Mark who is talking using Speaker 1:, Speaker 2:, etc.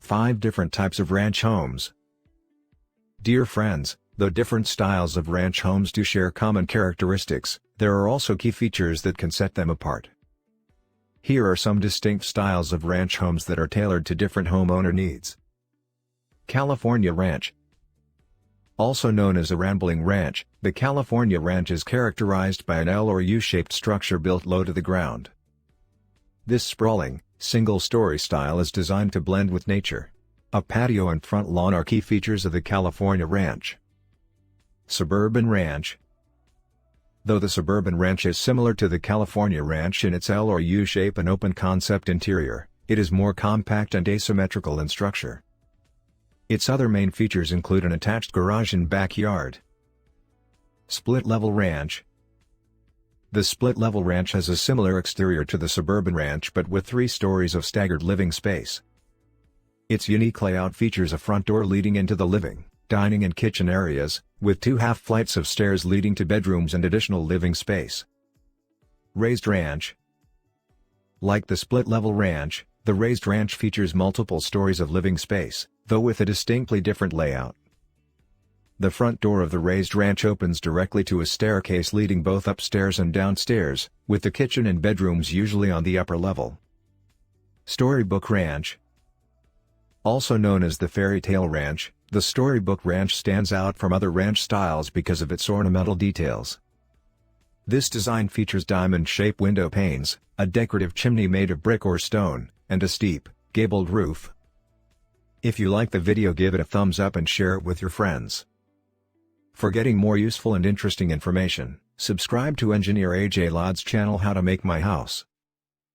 Speaker 1: 5 different types of ranch homes. Dear friends, though different styles of ranch homes do share common characteristics, there are also key features that can set them apart. Here are some distinct styles of ranch homes that are tailored to different homeowner needs. California Ranch. Also known as a rambling ranch, the California Ranch is characterized by an L or U-shaped structure built low to the ground. This sprawling, single-story style is designed to blend with nature. A patio and front lawn are key features of the California Ranch. Suburban Ranch. Though the suburban ranch is similar to the California Ranch in its L or U shape and open concept interior, it is more compact and asymmetrical in structure. Its other main features include an attached garage and backyard. Split-level ranch. The split-level ranch has a similar exterior to the suburban ranch but with 3 stories of staggered living space. Its unique layout features a front door leading into the living, dining and kitchen areas, with 2 half flights of stairs leading to bedrooms and additional living space. Raised ranch. Like the split-level ranch, the raised ranch features multiple stories of living space, though with a distinctly different layout. The front door of the raised ranch opens directly to a staircase leading both upstairs and downstairs, with the kitchen and bedrooms usually on the upper level. Storybook Ranch. Also known as the Fairy Tale Ranch, the Storybook Ranch stands out from other ranch styles because of its ornamental details. This design features diamond-shaped window panes, a decorative chimney made of brick or stone, and a steep, gabled roof. If you like the video, give it a thumbs up and share it with your friends. For getting more useful and interesting information, subscribe to Engineer AJ Ladd's channel How to Make My House.